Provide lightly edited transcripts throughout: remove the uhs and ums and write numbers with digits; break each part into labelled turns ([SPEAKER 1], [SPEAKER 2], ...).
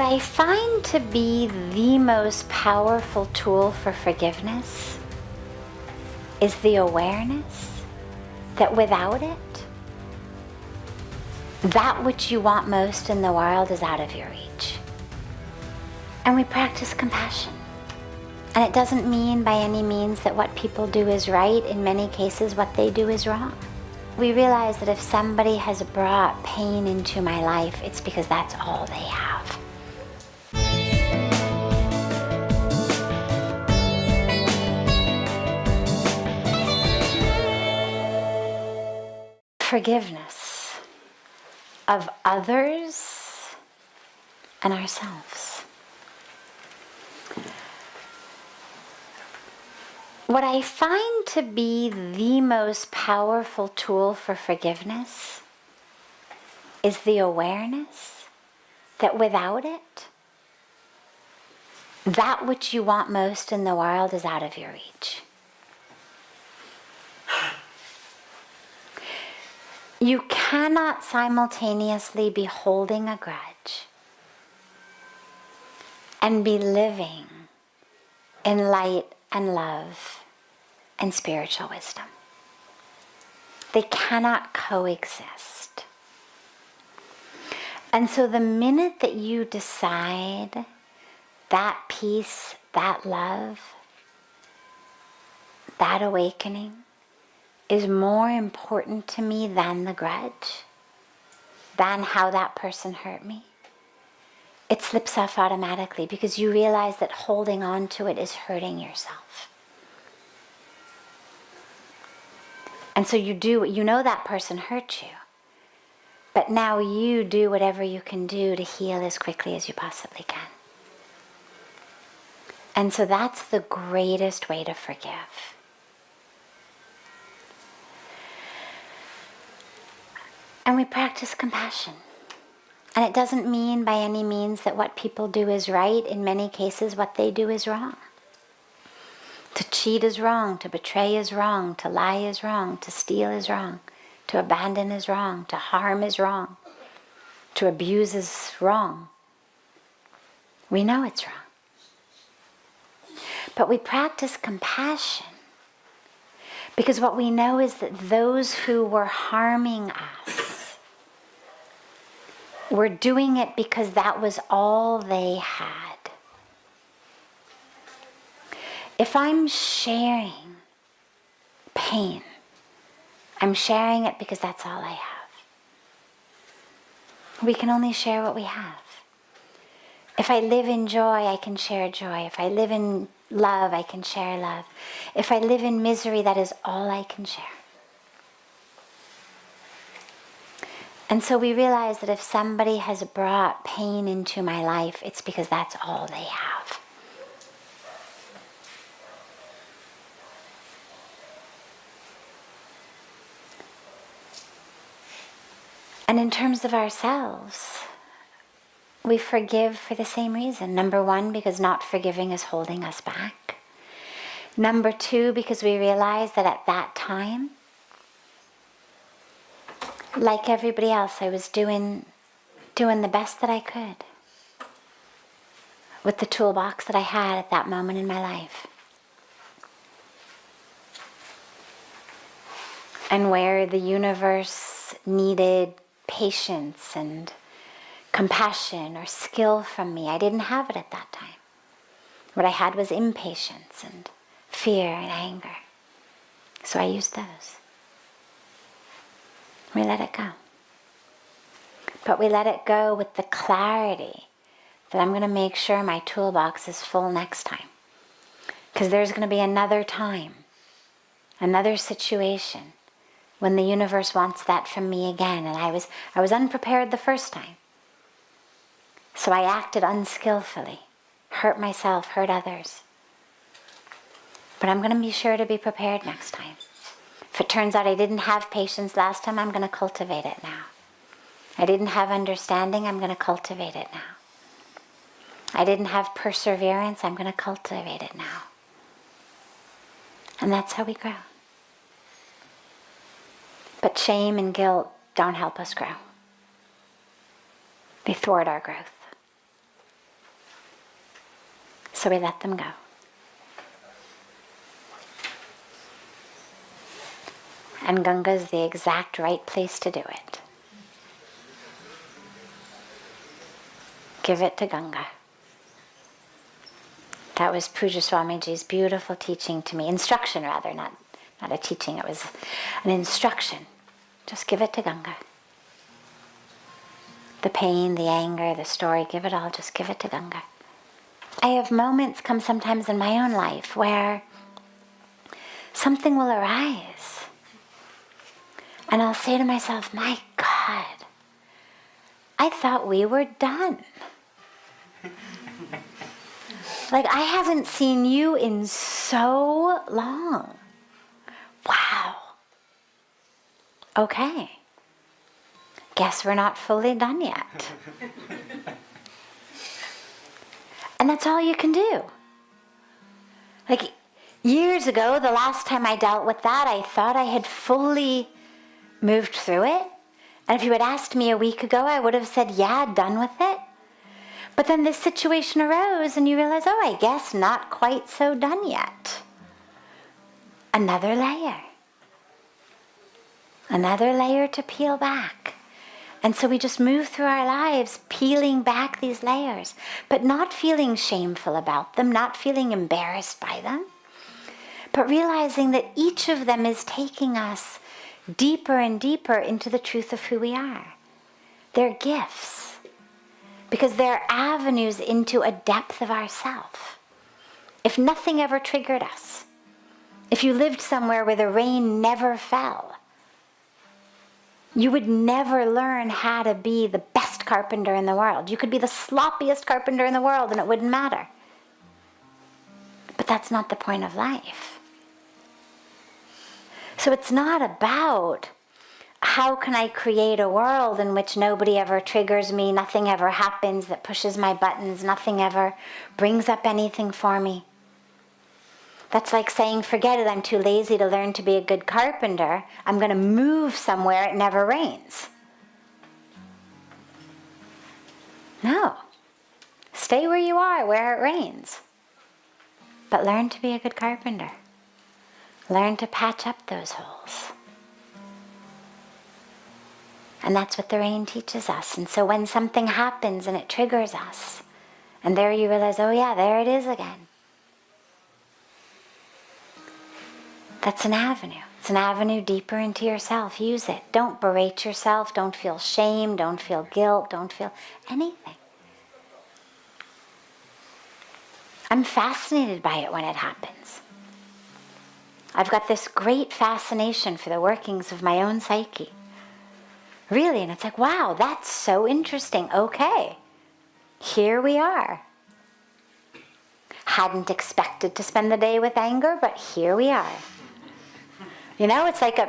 [SPEAKER 1] What I find to be the most powerful tool for forgiveness is the awareness that without it, that which you want most in the world is out of your reach. And we practice compassion. And it doesn't mean by any means that what people do is right. In many cases, what they do is wrong. We realize that if somebody has brought pain into my life, it's because that's all they have. Forgiveness of others and ourselves. What I find to be the most powerful tool for forgiveness is the awareness that without it, that which you want most in the world is out of your reach. You cannot simultaneously be holding a grudge and be living in light and love and spiritual wisdom. They cannot coexist. And so the minute that you decide that peace, that love, that awakening is more important to me than the grudge, than how that person hurt me, it slips off automatically because you realize that holding on to it is hurting yourself. And so you know that person hurt you, but now you do whatever you can do to heal as quickly as you possibly can. And so that's the greatest way to forgive. And we practice compassion. And it doesn't mean by any means that what people do is right. In many cases, what they do is wrong. To cheat is wrong, to betray is wrong, to lie is wrong, to steal is wrong, to abandon is wrong, to harm is wrong, to abuse is wrong. We know it's wrong. But we practice compassion because what we know is that those who were harming us were doing it because that was all they had. If I'm sharing pain, I'm sharing it because that's all I have. We can only share what we have. If I live in joy, I can share joy. If I live in love, I can share love. If I live in misery, that is all I can share. And so we realize that if somebody has brought pain into my life, it's because that's all they have. And in terms of ourselves, we forgive for the same reason. Number one, because not forgiving is holding us back. Number two, because we realize that at that time, like everybody else, I was doing the best that I could with the toolbox that I had at that moment in my life. And where the universe needed patience and compassion or skill from me, I didn't have it at that time. What I had was impatience and fear and anger. So I used those. We let it go. But we let it go with the clarity that I'm going to make sure my toolbox is full next time. Because there's going to be another time, another situation, when the universe wants that from me again. And I was unprepared the first time. So I acted unskillfully, hurt myself, hurt others. But I'm going to be sure to be prepared next time. If it turns out I didn't have patience last time, I'm going to cultivate it now. I didn't have understanding, I'm going to cultivate it now. I didn't have perseverance, I'm going to cultivate it now. And that's how we grow. But shame and guilt don't help us grow. They thwart our growth. So we let them go. And Ganga is the exact right place to do it. Give it to Ganga. That was Pujya Swamiji's beautiful teaching to me. Instruction, rather, not a teaching. It was an instruction. Just give it to Ganga. The pain, the anger, the story, give it all. Just give it to Ganga. I have moments come sometimes in my own life where something will arise. And I'll say to myself, my God, I thought we were done. Like, I haven't seen you in so long. Wow. Okay. Guess we're not fully done yet. And that's all you can do. Like, years ago, the last time I dealt with that, I thought I had fully moved through it. And if you had asked me a week ago, I would have said, yeah, done with it. But then this situation arose and you realize, oh, I guess not quite so done yet. Another layer. Another layer to peel back. And so we just move through our lives peeling back these layers, but not feeling shameful about them, not feeling embarrassed by them, but realizing that each of them is taking us deeper and deeper into the truth of who we are. They're gifts, because they're avenues into a depth of ourself. If nothing ever triggered us, if you lived somewhere where the rain never fell, you would never learn how to be the best carpenter in the world. You could be the sloppiest carpenter in the world and it wouldn't matter. But that's not the point of life. So it's not about how can I create a world in which nobody ever triggers me, nothing ever happens that pushes my buttons, nothing ever brings up anything for me. That's like saying, forget it, I'm too lazy to learn to be a good carpenter. I'm going to move somewhere it never rains. No. Stay where you are, where it rains. But learn to be a good carpenter. Learn to patch up those holes. And that's what the rain teaches us. And so when something happens and it triggers us, and there you realize, oh yeah, there it is again. That's an avenue. It's an avenue deeper into yourself. Use it. Don't berate yourself. Don't feel shame. Don't feel guilt. Don't feel anything. I'm fascinated by it when it happens. I've got this great fascination for the workings of my own psyche. Really, and it's like, wow, that's so interesting. Okay, here we are. Hadn't expected to spend the day with anger, but here we are. You know, it's like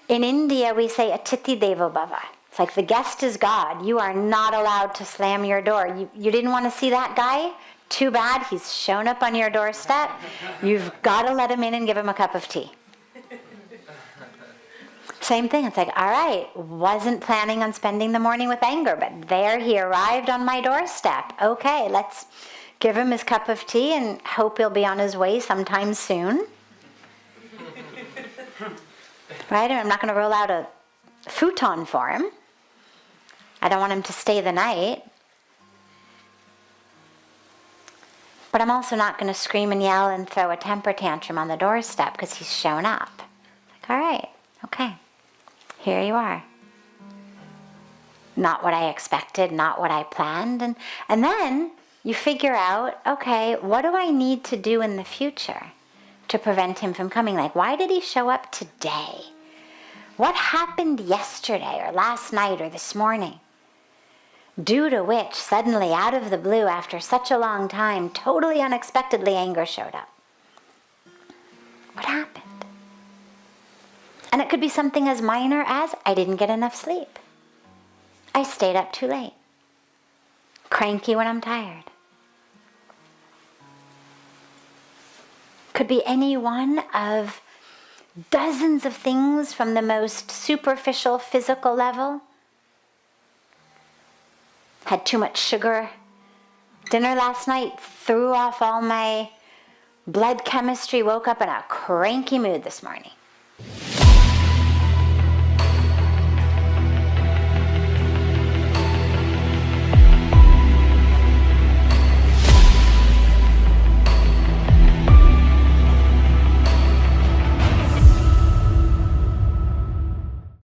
[SPEAKER 1] in India we say Atiti Devo Bhava. It's like the guest is God. You are not allowed to slam your door. You didn't want to see that guy? Too bad, he's shown up on your doorstep. You've got to let him in and give him a cup of tea. Same thing, it's like, all right, wasn't planning on spending the morning with anger, but there he arrived on my doorstep. Okay, let's give him his cup of tea and hope he'll be on his way sometime soon. Right? I'm not going to roll out a futon for him. I don't want him to stay the night. But I'm also not going to scream and yell and throw a temper tantrum on the doorstep because he's shown up. Like, all right, okay, here you are. Not what I expected, not what I planned. And then you figure out, okay, what do I need to do in the future to prevent him from coming? Like, why did he show up today? What happened yesterday or last night or this morning? Due to which, suddenly, out of the blue, after such a long time, totally unexpectedly, anger showed up. What happened? And it could be something as minor as, I didn't get enough sleep. I stayed up too late. Cranky when I'm tired. Could be any one of dozens of things from the most superficial physical level. Had too much sugar Dinner last night threw off all my blood chemistry, woke up in a cranky mood this morning.